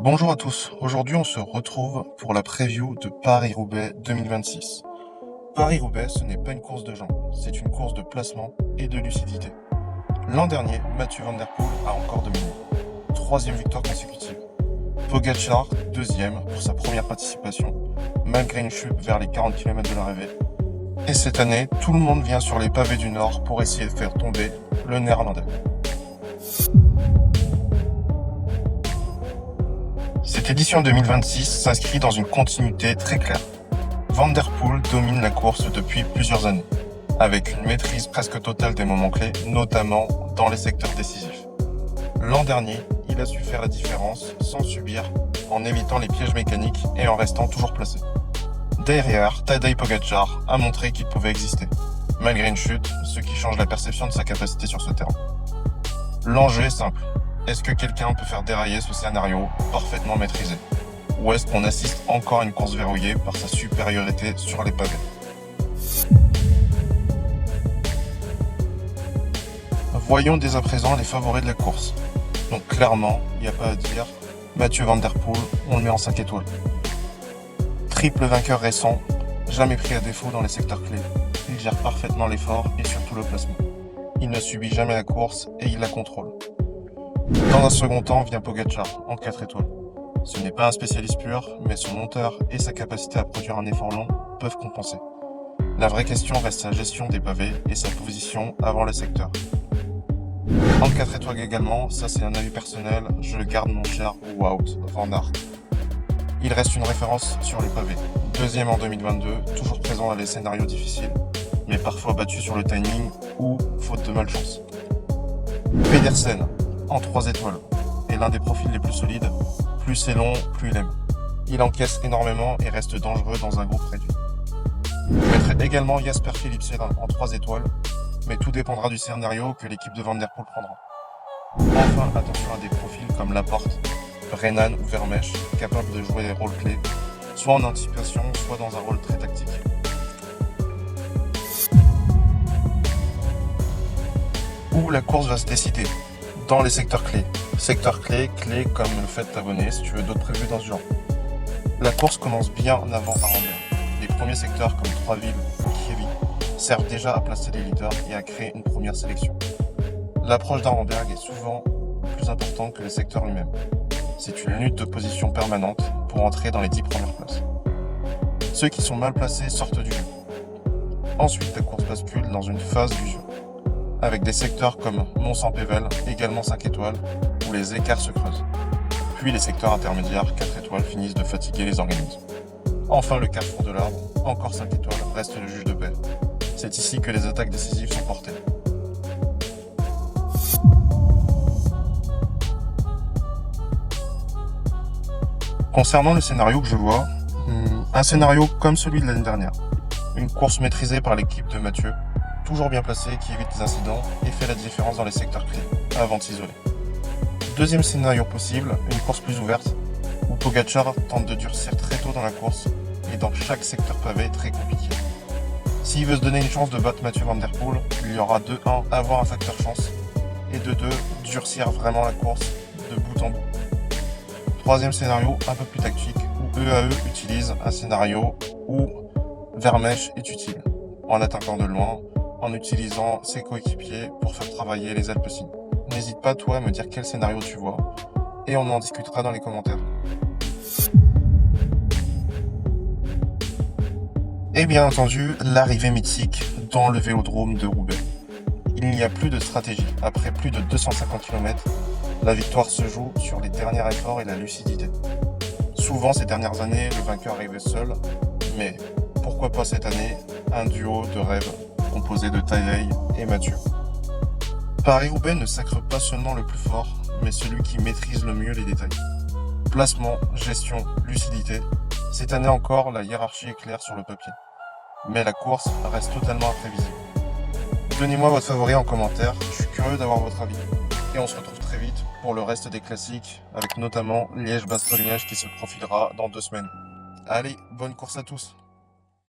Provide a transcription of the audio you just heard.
Bonjour à tous, aujourd'hui on se retrouve pour la preview de Paris-Roubaix 2026. Paris-Roubaix, ce n'est pas une course de jambes, c'est une course de placement et de lucidité. L'an dernier, Mathieu Van Der Poel a encore dominé. Troisième victoire consécutive. Pogačar, deuxième pour sa première participation, malgré une chute vers les 40 km de l'arrivée. Et cette année, tout le monde vient sur les pavés du Nord pour essayer de faire tomber le Néerlandais. Cette édition 2026 s'inscrit dans une continuité très claire. Van Der Poel domine la course depuis plusieurs années, avec une maîtrise presque totale des moments clés, notamment dans les secteurs décisifs. L'an dernier, il a su faire la différence sans subir, en évitant les pièges mécaniques et en restant toujours placé. Derrière, Tadej Pogačar a montré qu'il pouvait exister, malgré une chute, ce qui change la perception de sa capacité sur ce terrain. L'enjeu est simple. Est-ce que quelqu'un peut faire dérailler ce scénario parfaitement maîtrisé? Ou est-ce qu'on assiste encore à une course verrouillée par sa supériorité sur les pavés? Voyons dès à présent les favoris de la course. Donc clairement, il n'y a pas à dire, Mathieu Van Der Poel, on le met en 5 étoiles. Triple vainqueur récent, jamais pris à défaut dans les secteurs clés. Il gère parfaitement l'effort et surtout le placement. Il ne subit jamais la course et il la contrôle. Dans un second temps vient Pogačar, en 4 étoiles. Ce n'est pas un spécialiste pur, mais son monteur et sa capacité à produire un effort long peuvent compenser. La vraie question reste sa gestion des pavés et sa position avant le secteur. En 4 étoiles également, ça c'est un avis personnel, je le garde mon cher Wout van Aert. Il reste une référence sur les pavés. Deuxième en 2022, toujours présent dans les scénarios difficiles, mais parfois battu sur le timing ou faute de malchance. Pedersen, en 3 étoiles, est l'un des profils les plus solides. Plus c'est long, plus il aime. Il encaisse énormément et reste dangereux dans un groupe réduit. Je mettrai également Jasper Philipsen en 3 étoiles, mais tout dépendra du scénario que l'équipe de Van Der Poel prendra. Enfin, attention à des profils comme Laporte, Brennan ou Vermeersch, capables de jouer des rôles clés, soit en anticipation, soit dans un rôle très tactique. Où la course va se décider? Dans les secteurs clés. Secteurs clés comme le fait de t'abonner si tu veux d'autres prévus dans ce genre. La course commence bien en avant à Rambert. Les premiers secteurs comme Trois-Villes ou Kievi servent déjà à placer les leaders et à créer une première sélection. L'approche d'Arenberg est souvent plus importante que le secteur lui-même. C'est une lutte de position permanente pour entrer dans les 10 premières places. Ceux qui sont mal placés sortent du jeu. Ensuite, la course bascule dans une phase du jeu, avec des secteurs comme Mont-Saint-Pével, également 5 étoiles, où les écarts se creusent. Puis les secteurs intermédiaires, 4 étoiles, finissent de fatiguer les organismes. Enfin, le carrefour de l'arbre, encore 5 étoiles, reste le juge de paix. C'est ici que les attaques décisives sont portées. Concernant le scénario que je vois, un scénario comme celui de l'année dernière. Une course maîtrisée par l'équipe de Mathieu, toujours bien placé, qui évite les incidents et fait la différence dans les secteurs clés, avant de s'isoler. Deuxième scénario possible, une course plus ouverte, où Pogačar tente de durcir très tôt dans la course et dans chaque secteur pavé très compliqué. S'il veut se donner une chance de battre Mathieu Van Der Poel, il y aura de 1 avoir un facteur chance et de 2 durcir vraiment la course de bout en bout. Troisième scénario, un peu plus tactique, où EAE utilise un scénario où Vermeersch est utile, en attaquant de loin, en utilisant ses coéquipiers pour faire travailler les Alpecin. N'hésite pas toi à me dire quel scénario tu vois, et on en discutera dans les commentaires. Et bien entendu, l'arrivée mythique dans le vélodrome de Roubaix. Il n'y a plus de stratégie. Après plus de 250 km, la victoire se joue sur les derniers efforts et la lucidité. Souvent ces dernières années, le vainqueur arrivait seul, mais pourquoi pas cette année, un duo de rêve composé de Tadej et Mathieu. Paris-Roubaix ne sacre pas seulement le plus fort, mais celui qui maîtrise le mieux les détails. Placement, gestion, lucidité. Cette année encore, la hiérarchie est claire sur le papier. Mais la course reste totalement imprévisible. Donnez-moi votre favori en commentaire, je suis curieux d'avoir votre avis. Et on se retrouve très vite pour le reste des classiques, avec notamment Liège-Bastogne-Liège qui se profilera dans 2 semaines. Allez, bonne course à tous!